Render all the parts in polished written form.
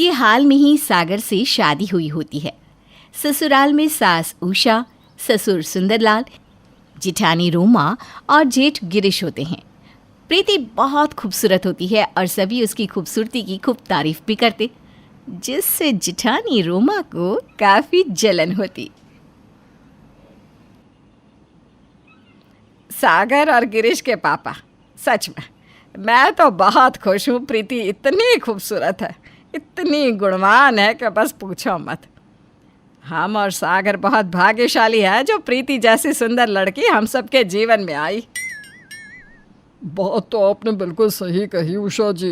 कि हाल में ही सागर से शादी हुई होती है। ससुराल में सास उषा, ससुर सुंदरलाल, जिठानी रोमा और जेठ गिरीश होते हैं। प्रीति बहुत खूबसूरत होती है और सभी उसकी खूबसूरती की खूब तारीफ भी करते, जिससे जिठानी रोमा को काफ़ी जलन होती। सागर और गिरीश के पापा, सच में मैं तो बहुत खुश हूँ। प्रीति इतनी खूबसूरत है, इतनी गुणवान है कि बस पूछो मत। हम और सागर बहुत भाग्यशाली है जो प्रीति जैसी सुंदर लड़की हम सबके जीवन में आई। बात तो आपने बिल्कुल सही कही उषा जी।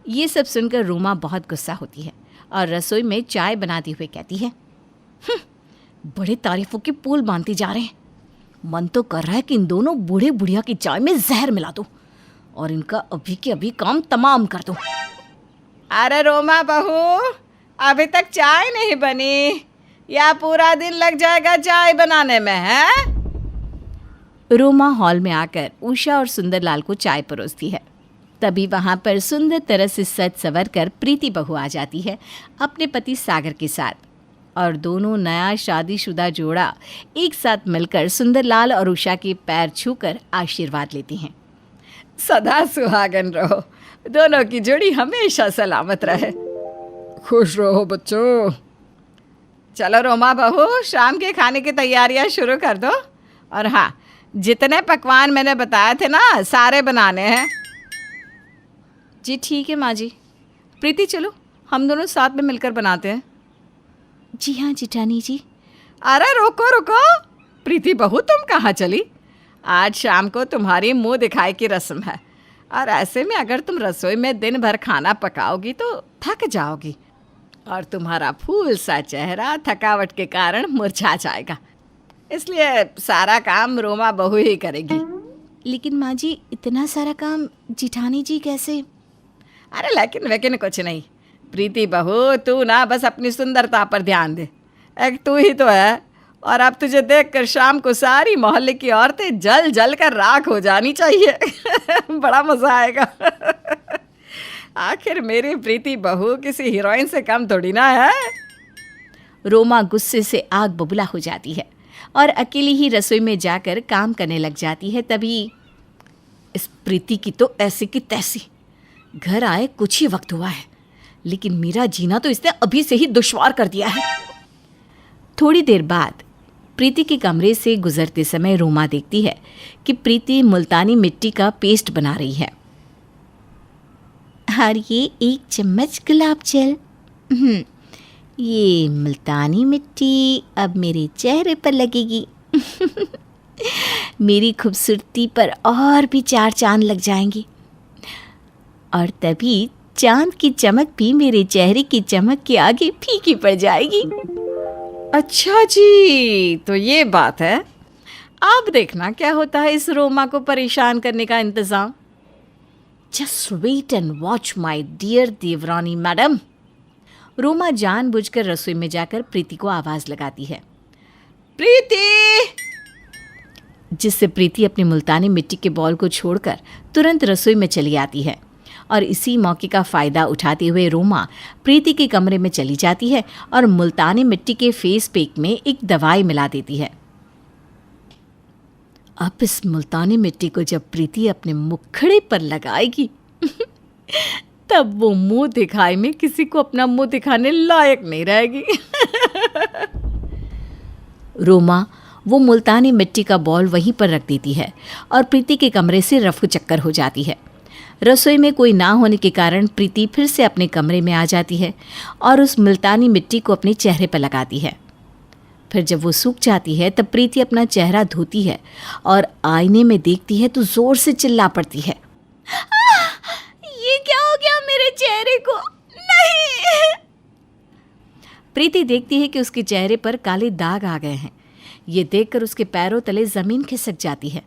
ये सब सुनकर रोमा बहुत गुस्सा होती है और रसोई में चाय बनाती हुए कहती है, बड़े तारीफों के पुल बांधते जा रहे हैं। मन तो कर रहा है कि इन दोनों बूढ़े बुढ़िया की चाय में जहर मिला दूं और इनका अभी के अभी काम तमाम कर दूं। अरे रोमा बहू, अभी तक चाय नहीं बनी या पूरा दिन लग जाएगा चाय बनाने में है? रोमा हॉल में आकर उषा और सुंदरलाल को चाय परोसती है। तभी वहां पर सुंदर तरह से सज संवर कर प्रीति बहू आ जाती है अपने पति सागर के साथ, और दोनों नया शादीशुदा जोड़ा एक साथ मिलकर सुंदरलाल और उषा के पैर छूकर आशीर्वाद लेती हैं। सदा सुहागन रहो, दोनों की जोड़ी हमेशा सलामत रहे। खुश रहो बच्चों। चलो रोमा बहू, शाम के खाने की तैयारियां शुरू कर दो। और हाँ, जितने पकवान मैंने बताए थे ना, सारे बनाने हैं। जी ठीक है माँ जी। प्रीति चलो हम दोनों साथ में मिलकर बनाते हैं। जी हाँ जिठानी जी। अरे रुको रुको, प्रीति बहू तुम कहाँ चली? आज शाम को तुम्हारी मुंह दिखाई की रस्म है, और ऐसे में अगर तुम रसोई में दिन भर खाना पकाओगी तो थक जाओगी और तुम्हारा फूल सा चेहरा थकावट के कारण मुरझा जाएगा। इसलिए सारा काम रोमा बहू ही करेगी। लेकिन माँ जी, इतना सारा काम जिठानी जी कैसे? अरे लेकिन कुछ नहीं प्रीति बहू, तू ना बस अपनी सुंदरता पर ध्यान दे। एक तू ही तो है, और अब तुझे देखकर शाम को सारी मोहल्ले की औरतें जल जल कर राख हो जानी चाहिए। बड़ा मज़ा आएगा। आखिर मेरी प्रीति बहू किसी हीरोइन से कम थोड़ी ना है। रोमा गुस्से से आग बबूला हो जाती है और अकेली ही रसोई में जाकर काम करने लग जाती है। तभी इस प्रीति की तो ऐसी की तैसी। घर आए कुछ ही वक्त हुआ है, लेकिन मेरा जीना तो इसने अभी से ही दुश्वार कर दिया है। थोड़ी देर बाद प्रीति के कमरे से गुजरते समय रोमा देखती है कि प्रीति मुल्तानी मिट्टी का पेस्ट बना रही है। और ये 1 चम्मच गुलाब जल। ये मुल्तानी मिट्टी अब मेरे चेहरे पर लगेगी। मेरी खूबसूरती पर और भी 4 चांद लग जाएंगे, और तभी चांद की चमक भी मेरे चेहरे की चमक के आगे फीकी पड़ जाएगी। अच्छा जी, तो ये बात है। अब देखना क्या होता है इस रोमा को परेशान करने का इंतजाम। Just wait and watch my dear देवरानी मैडम। रोमा जानबूझकर रसोई में जाकर प्रीति को आवाज लगाती है, प्रीति। जिससे प्रीति अपनी मुल्तानी मिट्टी के बॉल को छोड़कर तुरंत रसोई में चली आती है। और इसी मौके का फ़ायदा उठाते हुए रोमा प्रीति के कमरे में चली जाती है और मुल्तानी मिट्टी के फेस पैक में एक दवाई मिला देती है। अब इस मुल्तानी मिट्टी को जब प्रीति अपने मुखड़े पर लगाएगी तब वो मुंह दिखाई में किसी को अपना मुंह दिखाने लायक नहीं रहेगी। रोमा वो मुल्तानी मिट्टी का बॉल वहीं पर रख देती है और प्रीति के कमरे से रफू चक्कर हो जाती है। रसोई में कोई ना होने के कारण प्रीति फिर से अपने कमरे में आ जाती है और उस मुल्तानी मिट्टी को अपने चेहरे पर लगाती है। फिर जब वो सूख जाती है तब प्रीति अपना चेहरा धोती है और आईने में देखती है तो जोर से चिल्ला पड़ती है, ये क्या हो गया मेरे चेहरे को? नहीं। प्रीति देखती है कि उसके चेहरे पर काले दाग आ गए हैं। ये देखकर उसके पैरों तले जमीन खिसक जाती है।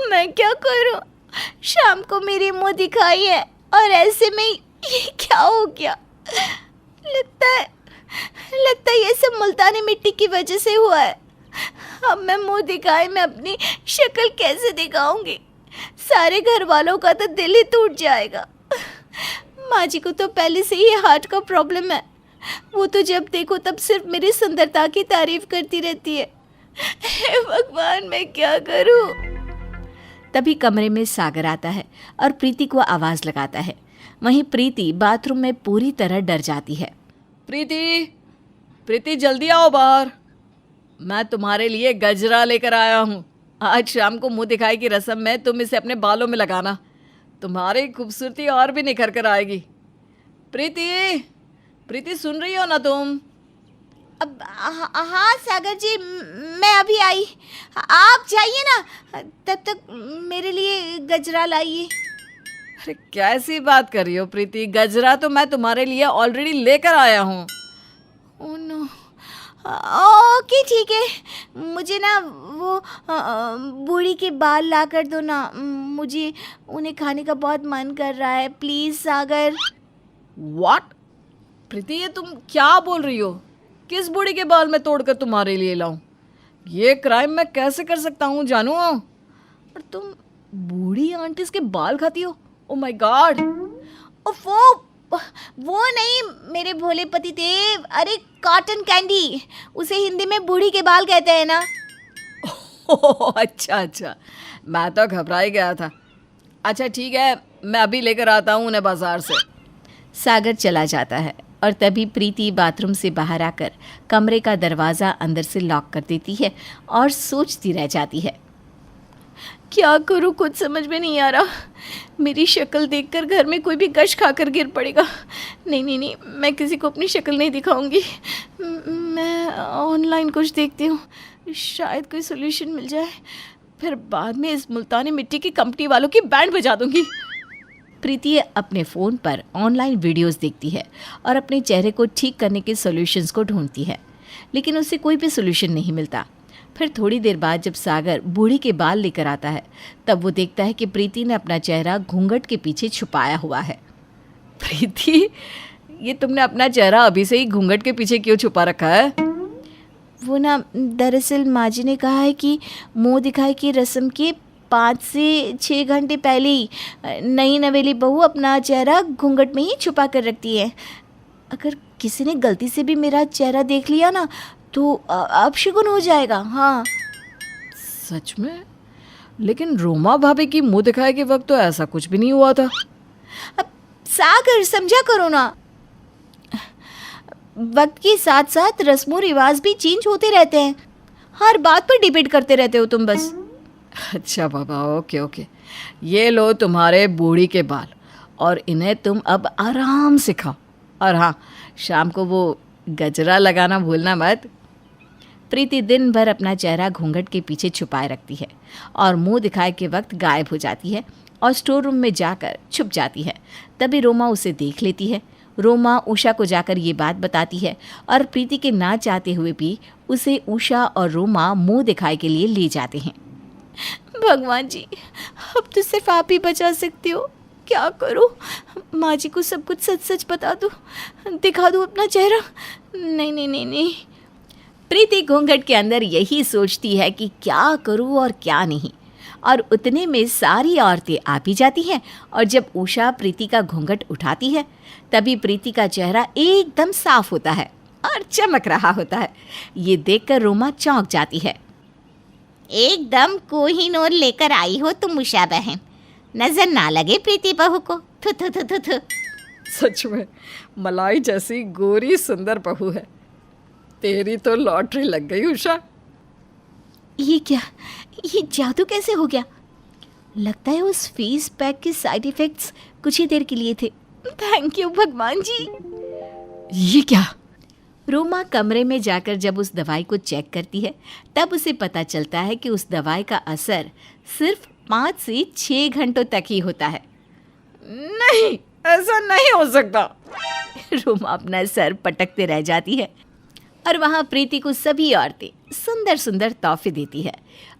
मैं क्या करूं? शाम को मेरी मुंह दिखाई है और ऐसे में ये क्या हो गया? लगता है ये सब मुल्तानी मिट्टी की वजह से हुआ है। अब मैं मुंह दिखाई में अपनी शक्ल कैसे दिखाऊंगी? सारे घर वालों का तो दिल ही टूट जाएगा। माँ जी को तो पहले से ही हार्ट का प्रॉब्लम है। वो तो जब देखो तब सिर्फ मेरी सुंदरता की तारीफ करती रहती है। हे भगवान, मैं क्या करूं? तभी कमरे में सागर आता है और प्रीति को आवाज लगाता है। वहीं प्रीति बाथरूम में पूरी तरह डर जाती है। प्रीति जल्दी आओ बाहर, मैं तुम्हारे लिए गजरा लेकर आया हूँ। आज शाम को मुंह दिखाई की रस्म में तुम इसे अपने बालों में लगाना, तुम्हारी खूबसूरती और भी निखर कर आएगी। प्रीति सुन रही हो ना तुम? अब हाँ सागर जी, मैं अभी आई। आप जाइए ना, तब तक मेरे लिए गजरा लाइए। अरे कैसी बात कर रही हो प्रीति, गजरा तो मैं तुम्हारे लिए ऑलरेडी लेकर आया हूँ। ओह नो, ओके ठीक है। मुझे ना वो बूढ़ी के बाल ला कर दो ना, मुझे उन्हें खाने का बहुत मन कर रहा है। Please Sagar. व्हाट? प्रीति ये तुम क्या बोल रही हो? किस बूढ़ी के बाल मैं तोड़कर तुम्हारे लिए लाऊं? ये क्राइम मैं कैसे कर सकता हूँ जानू? और तुम बूढ़ी आंटीज के बाल खाती हो? Oh my God. वो नहीं मेरे भोले पति देव, अरे कॉटन कैंडी, उसे हिंदी में बूढ़ी के बाल कहते हैं ना। ओह अच्छा, मैं तो घबरा ही गया था। अच्छा ठीक है, मैं अभी लेकर आता हूँ उन्हें बाजार से। सागर चला जाता है और तभी प्रीति बाथरूम से बाहर आकर कमरे का दरवाज़ा अंदर से लॉक कर देती है और सोचती रह जाती है, क्या करूँ, कुछ समझ में नहीं आ रहा। मेरी शक्ल देखकर घर में कोई भी गश खाकर गिर पड़ेगा। नहीं, मैं किसी को अपनी शक्ल नहीं दिखाऊंगी। मैं ऑनलाइन कुछ देखती हूँ, शायद कोई सोल्यूशन मिल जाए, फिर बाद में इस मुल्तानी मिट्टी की कंपनी वालों की बैंड बजा दूंगी। प्रीति अपने फ़ोन पर ऑनलाइन वीडियोस देखती है और अपने चेहरे को ठीक करने के सॉल्यूशंस को ढूंढती है, लेकिन उसे कोई भी सॉल्यूशन नहीं मिलता। फिर थोड़ी देर बाद जब सागर बूढ़ी के बाल लेकर आता है, तब वो देखता है कि प्रीति ने अपना चेहरा घूंघट के पीछे छुपाया हुआ है। प्रीति, ये तुमने अपना चेहरा अभी से ही घूंघट के पीछे क्यों छुपा रखा है? वो ना, दरअसल माँ जी ने कहा है कि मुँह दिखाई की रस्म के 5 से 6 घंटे पहले ही नई नवेली बहू अपना चेहरा घूंघट में ही छुपा कर रखती है। अगर किसी ने गलती से भी मेरा चेहरा देख लिया ना तो अपशगुन हो जाएगा। हाँ सच में? लेकिन रोमा भाभी की मुंह दिखाए के वक्त तो ऐसा कुछ भी नहीं हुआ था। अब सागर समझा करो ना, वक्त के साथ साथ रस्मों रिवाज भी चेंज होते रहते हैं। हर बात पर डिबेट करते रहते हो तुम बस। अच्छा बाबा, ओके, ये लो तुम्हारे बूढ़ी के बाल और इन्हें तुम अब आराम से खाओ। और हाँ, शाम को वो गजरा लगाना भूलना मत। प्रीति दिन भर अपना चेहरा घूंघट के पीछे छुपाए रखती है और मुंह दिखाए के वक्त गायब हो जाती है और स्टोर रूम में जाकर छुप जाती है। तभी रोमा उसे देख लेती है। रोमा उषा को जाकर ये बात बताती है और प्रीति के ना चाहते हुए भी उसे उषा और रोमा मुंह दिखाए के लिए ले जाते हैं। भगवान जी, अब तो सिर्फ आप ही बचा सकते हो। क्या करूं? माँ जी को सब कुछ सच सच बता दूं, दिखा दूं अपना चेहरा? नहीं। प्रीति घूंघट के अंदर यही सोचती है कि क्या करूं और क्या नहीं। और उतने में सारी औरतें आ भी जाती हैं और जब उषा प्रीति का घूंघट उठाती है तभी प्रीति का चेहरा एकदम साफ होता है और चमक रहा होता है। ये देखकर रोमा चौंक जाती है। एकदम कोहिनूर लेकर आई हो तुम उषा बहन, नजर ना लगे प्रीति बहू को। थु थु थु थु थु। सच में मलाई जैसी गोरी सुंदर बहू है। तेरी तो लॉटरी लग गई उषा। ये क्या, ये जादू कैसे हो गया? लगता है उस फेस पैक के साइड इफेक्ट्स कुछ ही देर के लिए थे। थैंक यू भगवान जी। ये क्या? रोमा कमरे में जाकर जब उस दवाई को चेक करती है तब उसे पता चलता है कि उस दवाई का असर सिर्फ 5 से 6 घंटों तक ही होता है। नहीं, ऐसा नहीं हो सकता। रोमा अपना सर पटकते रह जाती है और वहाँ प्रीति को सभी औरतें सुंदर सुंदर तोहफे देती है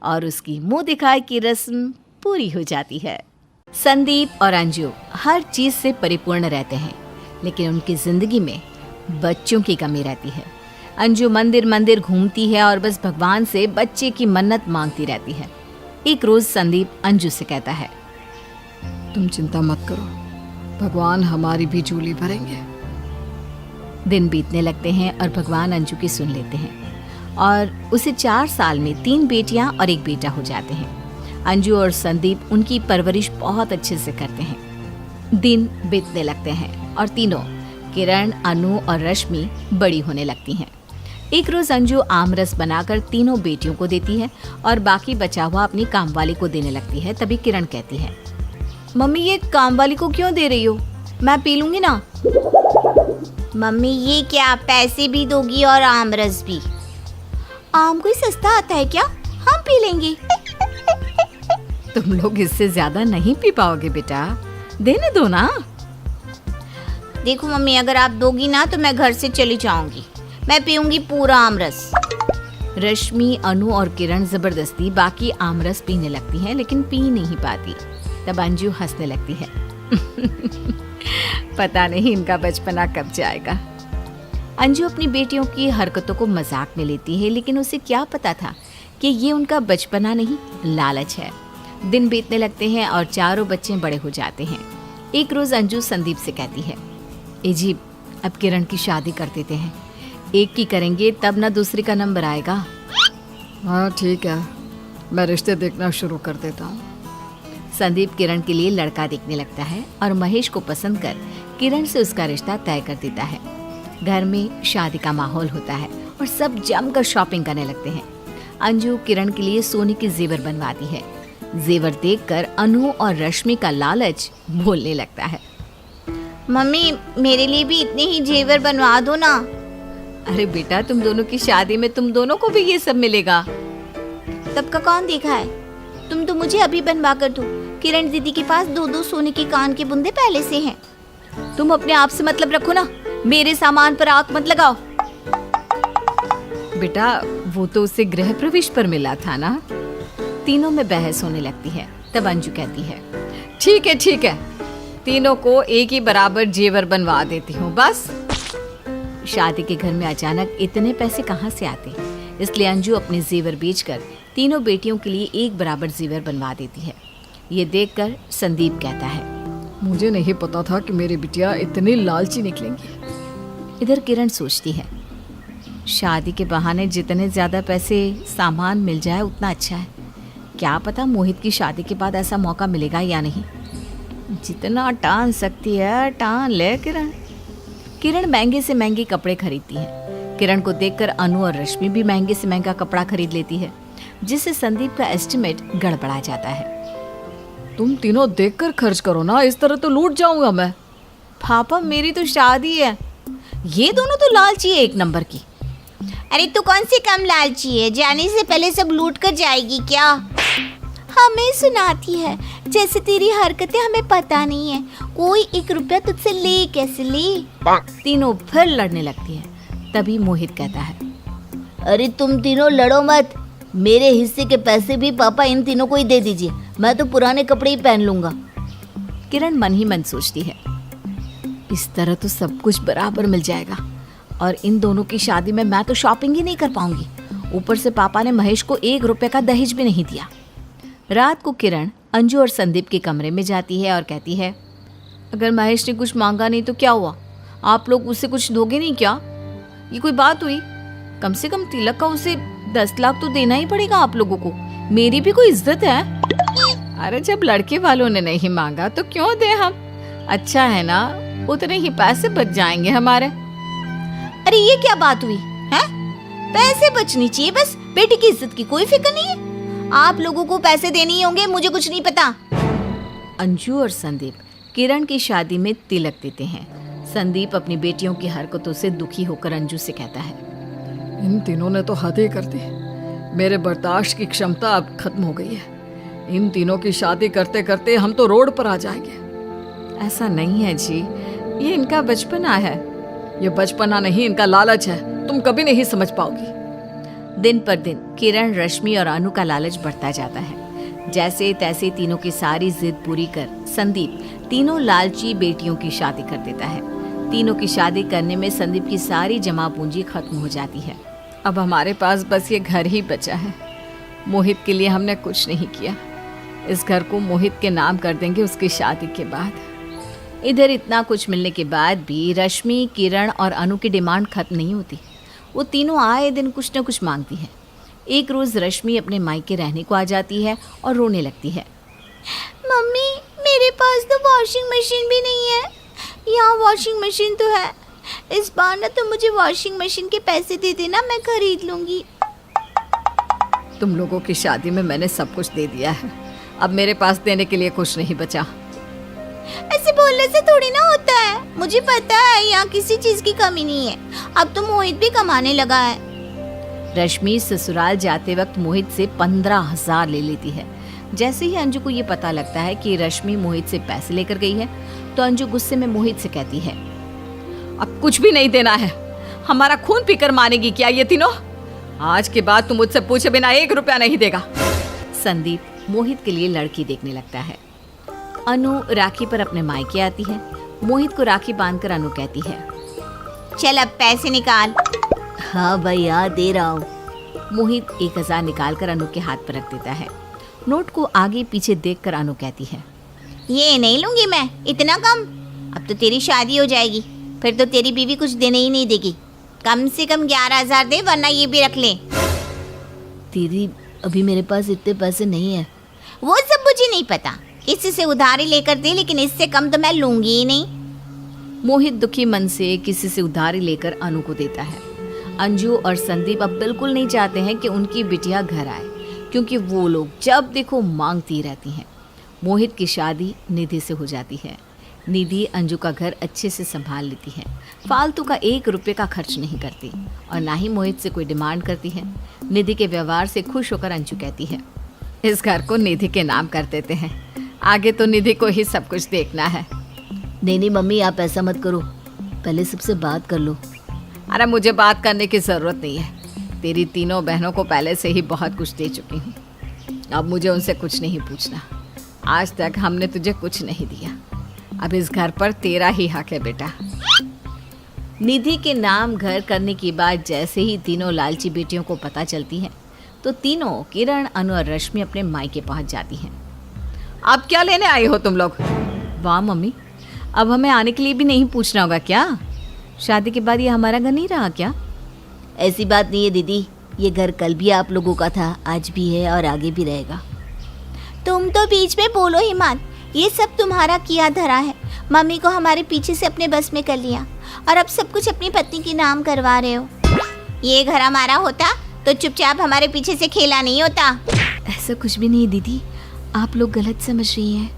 और उसकी मुंह दिखाए की रस्म पूरी हो जाती है। संदीप और अंजू हर चीज़ से परिपूर्ण रहते हैं, लेकिन उनकी ज़िंदगी में बच्चों की कमी रहती है। अंजू मंदिर मंदिर घूमती है और बस भगवान से बच्चे की मन्नत मांगती रहती है। एक रोज़ संदीप अंजू से कहता है, तुम चिंता मत करो, भगवान हमारी भी झोली भरेंगे। दिन बीतने लगते हैं और भगवान अंजू की सुन लेते हैं और उसे 4 साल में 3 बेटियां और 1 बेटा हो जाते हैं। अंजू और संदीप उनकी परवरिश बहुत अच्छे से करते हैं। दिन बीतने लगते हैं और तीनों किरण, अनु और रश्मि बड़ी होने लगती हैं। एक रोज अंजू आमरस बनाकर तीनों बेटियों को देती है और बाकी बचा हुआ अपनी कामवाली को देने लगती है। तभी किरण कहती है, मम्मी ये कामवाली को क्यों दे रही हो? मैं पी लूंगी ना। मम्मी ये क्या, पैसे भी दोगी और आमरस भी? आम कोई सस्ता आता है क्या? हम पी लेंगे। तुम लोग इससे ज्यादा नहीं पी पाओगे बेटा, देने दो ना। देखो मम्मी, अगर आप दोगी ना तो मैं घर से चली जाऊंगी। मैं पीऊंगी पूरा आमरस। रश्मि, अनु और किरण जबरदस्ती बाकी आमरस पीने लगती हैं, लेकिन पी नहीं पाती। तब अंजू हंसने लगती है। पता नहीं इनका बचपना कब जाएगा। अंजू अपनी बेटियों की हरकतों को मजाक में लेती है, लेकिन उसे क्या पता था कि ये उनका बचपना नहीं, लालच है। दिन बीतने लगते हैं और चारों बच्चे बड़े हो जाते हैं। एक रोज अंजू संदीप से कहती है, ए जी, अब किरण की शादी कर देते हैं। एक की करेंगे तब ना दूसरी का नंबर आएगा। हाँ ठीक है, मैं रिश्ते देखना शुरू कर देता हूँ। संदीप किरण के लिए लड़का देखने लगता है और महेश को पसंद कर किरण से उसका रिश्ता तय कर देता है। घर में शादी का माहौल होता है और सब जमकर शॉपिंग करने लगते हैं। अंजू किरण के लिए सोने के जेवर बनवाती है। जेवर देखकर अनु और रश्मि का लालच बोलने लगता है, मम्मी मेरे लिए भी इतने ही जेवर बनवा दो ना। अरे बेटा, तुम दोनों की शादी में तुम दोनों को भी ये सब मिलेगा। तब का कौन देखा है? तुम तो मुझे अभी बनवा कर दो। किरण दीदी के पास 2-2 सोने के कान के बुंदे पहले से हैं। तुम अपने आप से मतलब रखो ना, मेरे सामान पर आंख मत लगाओ। बेटा, वो तो उसे गृह प्रवेश पर मिला था ना। तीनों में बहस होने लगती है। तब अंजू कहती है, ठीक है, तीनों को एक ही बराबर जेवर बनवा देती हूँ बस। शादी के घर में अचानक इतने पैसे कहाँ से आते, इसलिए अंजू अपने जेवर बेचकर तीनों बेटियों के लिए एक बराबर जेवर बनवा देती है। ये देखकर संदीप कहता है, मुझे नहीं पता था कि मेरी बिटिया इतनी लालची निकलेंगी। इधर किरण सोचती है, शादी के बहाने जितने ज्यादा पैसे सामान मिल जाए उतना अच्छा है। क्या पता मोहित की शादी के बाद ऐसा मौका मिलेगा या नहीं। जितना टान सकती है टान ले किरण। किरण महंगे से महंगे कपड़े खरीदती है। किरण को देखकर अनु और रश्मि भी महंगे से महंगा कपड़ा खरीद लेती है, जिससे संदीप का एस्टिमेट गड़बड़ा जाता है। तुम तीनों देखकर खर्च करो ना, इस तरह तो लूट जाऊंगा मैं। पापा, मेरी तो शादी है। ये दोनों तो लालची है एक नंबर की। अरे तू कौन सी कम लालची है? जाने से पहले सब लूट कर जाएगी क्या? हमें सुनाती है जैसे तेरी हरकतें हमें पता नहीं है। कोई 1 रुपया तुझसे ले कैसे ले? तीनों फिर लड़ने लगती है। तभी मोहित कहता है, अरे तुम तीनों लड़ो मत। मेरे हिस्से के पैसे भी पापा इन तीनों को ही दे दीजिए। मैं तो पुराने कपड़े ही पहन लूंगा। किरण मन ही मन सोचती है, इस तरह तो सब कुछ बराबर मिल जाएगा और इन दोनों की शादी में मैं तो शॉपिंग ही नहीं कर पाऊंगी। ऊपर से पापा ने महेश को 1 रुपये का दहेज भी नहीं दिया। रात को किरण अंजू और संदीप के कमरे में जाती है और कहती है, अगर महेश ने कुछ मांगा नहीं तो क्या हुआ? आप लोग उसे कुछ दोगे नहीं क्या? ये कोई बात हुई? कम से कम तिलक का उसे 10 लाख तो देना ही पड़ेगा आप लोगों को। मेरी भी कोई इज्जत है। अरे जब लड़के वालों ने नहीं मांगा तो क्यों दे हम? अच्छा है ना, उतने ही पैसे बच जाएंगे हमारे। अरे ये क्या बात हुई है? पैसे बचनी चाहिए बस, बेटी की इज्जत की कोई फिक्र नहीं है। आप लोगों को पैसे देने ही होंगे, मुझे कुछ नहीं पता। अंजू और संदीप किरण की शादी में तिलक देते हैं। संदीप अपनी बेटियों की हरकतों से दुखी होकर अंजू से कहता है, इन तीनों ने तो हद ही कर दी। मेरे बर्दाश्त की क्षमता अब खत्म हो गई है। इन तीनों की शादी करते करते हम तो रोड पर आ जाएंगे। ऐसा नहीं है जी, ये इनका बचपना है। ये बचपना नहीं, इनका लालच है। तुम कभी नहीं समझ पाओगी। दिन पर दिन किरण, रश्मि और अनु का लालच बढ़ता जाता है। जैसे तैसे तीनों की सारी जिद पूरी कर संदीप तीनों लालची बेटियों की शादी कर देता है। तीनों की शादी करने में संदीप की सारी जमा पूंजी खत्म हो जाती है। अब हमारे पास बस ये घर ही बचा है। मोहित के लिए हमने कुछ नहीं किया। इस घर को मोहित के नाम कर देंगे उसकी शादी के बाद। इधर इतना कुछ मिलने के बाद भी रश्मि, किरण और अनु की डिमांड खत्म नहीं होती। वो तीनों आए दिन कुछ न कुछ मांगती हैं। एक रोज़ रश्मि अपने मायके रहने को आ जाती है और रोने लगती है। मम्मी, मेरे पास तो वॉशिंग मशीन भी नहीं है। यहाँ वॉशिंग मशीन तो है, इस बार ना तो मुझे वॉशिंग मशीन के पैसे दे देना, मैं खरीद लूँगी। तुम लोगों की शादी में मैंने सब कुछ दे दिया है, अब मेरे पास देने के लिए कुछ नहीं बचा। ऐसे बोलने से थोड़ी ना होता है, मुझे पता है यहाँ किसी चीज़ की कमी नहीं है। अब तो मोहित भी कमाने लगा है। रश्मि ससुराल जाते वक्त मोहित से 15,000 ले लेती है। जैसे ही अंजू को ये पता लगता है कि रश्मि मोहित से पैसे लेकर गई है, तो अंजू गुस्से में मोहित से कहती है, अब कुछ भी नहीं देना है, हमारा खून पीकर मानेगी क्या ये तीनों? आज के बाद तुम मुझसे पूछे बिना 1 रुपया नहीं देगा। संदीप मोहित के लिए लड़की देखने लगता है। अनु राखी पर अपने मायके आती है। मोहित को राखी बांधकर अनु कहती है, चल अब पैसे निकाल। हाँ भैया दे रहा हूँ। मोहित 1,000 निकालकर अनु के हाथ पर रख देता है। नोट को आगे पीछे देखकर अनु कहती है, ये नहीं लूंगी मैं, इतना कम? अब तो तेरी शादी हो जाएगी, फिर तो तेरी बीवी कुछ देने ही नहीं देगी। कम से कम 11,000 दे, वरना ये भी रख ले। दीदी अभी मेरे पास इतने पैसे नहीं है। वो सब मुझे नहीं पता, किसी से उधारी लेकर दे, लेकिन इससे कम तो मैं लूंगी ही नहीं। मोहित दुखी मन से किसी से उधारी लेकर अनु को देता है। अंजू और संदीप अब बिल्कुल नहीं चाहते हैं कि उनकी बिटिया घर आए, क्योंकि वो लोग जब देखो मांगती रहती हैं। मोहित की शादी निधि से हो जाती है। निधि अंजू का घर अच्छे से संभाल लेती है, फालतू का 1 रुपये का खर्च नहीं करती और ना ही मोहित से कोई डिमांड करती है। निधि के व्यवहार से खुश होकर अंजू कहती है, इस घर को निधि के नाम कर देते हैं, आगे तो निधि को ही सब कुछ देखना है। नहीं मम्मी आप ऐसा मत करो, पहले सबसे बात कर लो। अरे मुझे बात करने की ज़रूरत नहीं है, तेरी तीनों बहनों को पहले से ही बहुत कुछ दे चुकी हूँ, अब मुझे उनसे कुछ नहीं पूछना। आज तक हमने तुझे कुछ नहीं दिया, अब इस घर पर तेरा ही हक है बेटा। निधि के नाम घर करने की बात जैसे ही तीनों लालची बेटियों को पता चलती है, तो तीनों किरण, अनु और रश्मि अपने मायके पहुंच जाती हैं। अब क्या लेने आई हो तुम लोग? वाह मम्मी, अब हमें आने के लिए भी नहीं पूछना होगा क्या? शादी के बाद ये हमारा घर नहीं रहा क्या? ऐसी बात नहीं है दीदी, ये घर कल भी आप लोगों का था, आज भी है और आगे भी रहेगा। तुम तो बीच में बोलो ही मत, ये सब तुम्हारा किया धरा है। मम्मी को हमारे पीछे से अपने बस में कर लिया और अब सब कुछ अपनी पत्नी के नाम करवा रहे हो। ये घर हमारा होता तो चुपचाप हमारे पीछे से खेला नहीं होता। ऐसा कुछ भी नहीं दीदी, आप लोग गलत समझ रही हैं।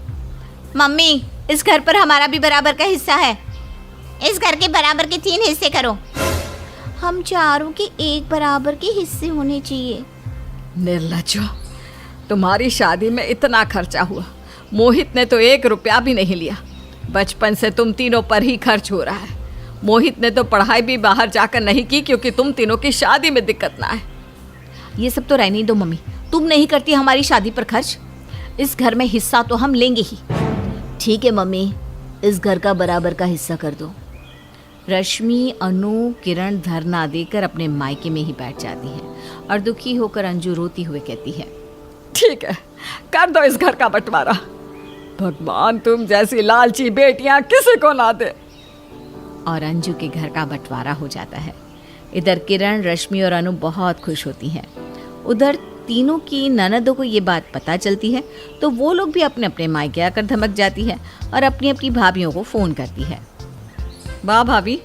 मम्मी, इस घर पर हमारा भी बराबर का हिस्सा है। इस घर के बराबर के 3 हिस्से करो। हम चारों के एक बराबर के हिस्से होने चाहिए। निर्लज्जो, तुम्हारी शादी में इतना खर्चा हुआ, मोहित ने तो 1 रुपया भी नहीं लिया। बचपन से तुम तीनों पर ही खर्च हो रहा है। मोहित ने तो पढ़ाई भी बाहर जाकर नहीं की क्योंकि तुम तीनों की शादी में दिक्कत ना आए। ये सब तो रहने दो मम्मी, तुम नहीं करती हमारी शादी पर खर्च, इस घर में हिस्सा तो हम लेंगे ही। ठीक है मम्मी, इस घर का बराबर का हिस्सा कर दो। रश्मि, अनु, किरण धरना देकर अपने मायके में ही बैठ जाती हैं और दुखी होकर अंजू रोती हुए कहती है, ठीक है, कर दो इस घर का बंटवारा। भगवान तुम जैसी लालची बेटियां किसी को ना दे। और अंजू के घर का बंटवारा हो जाता है। इधर किरण, रश्मि और अनु बहुत खुश होती हैं। उधर तीनों की ननदों को ये बात पता चलती है, तो वो लोग भी अपने अपने मायके आकर धमक जाती है और अपनी अपनी भाभियों को फ़ोन करती है। वाह भाभी,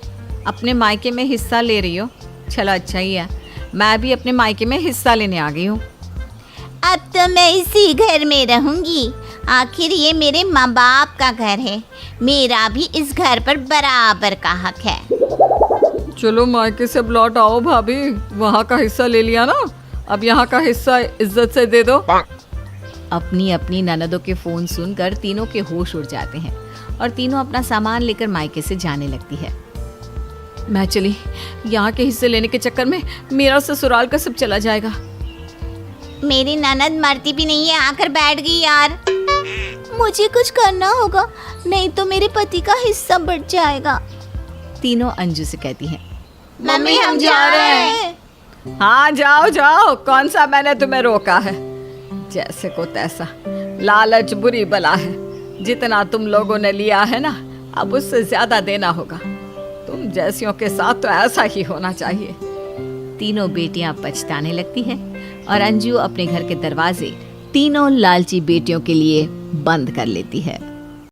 अपने मायके में हिस्सा ले रही हो, चलो अच्छा ही है, मैं भी अपने मायके में हिस्सा लेने आ गई हूँ। अब तो मैं इसी घर में रहूंगी, आखिर ये मेरे माँ बाप का घर है, मेरा भी इस घर पर बराबर का हक है। चलो मायके से लौट आओ भाभी, वहाँ का हिस्सा ले लिया ना, अब यहाँ का हिस्सा इज्जत से दे दो। अपनी अपनी ननदों के फ़ोन सुनकर तीनों के होश उड़ जाते हैं और तीनों अपना सामान लेकर मायके से जाने लगती है। मैं चली, यहाँ के हिस्से लेने के चक्कर में मेरा ससुराल का सब चला जाएगा। मेरी ननद मरती भी नहीं है, आकर बैठ गई यार। मुझे कुछ करना होगा, नहीं तो मेरे पति का हिस्सा बढ़ जाएगा। तीनों अंजू से कहती हैं, मम्मी हम जा रहे हैं। हाँ जाओ जाओ, कौन सा मैंने तुम्हें रोका है। जैसे को तैसा, लालच बुरी बला है, जितना तुम लोगों ने लिया है ना अब उससे ज्यादा देना होगा। तुम जैसियों के साथ तो ऐसा ही होना चाहिए। तीनों बेटियां पछताने लगती हैं और अंजू अपने घर के दरवाजे तीनों लालची बेटियों के लिए बंद कर लेती है।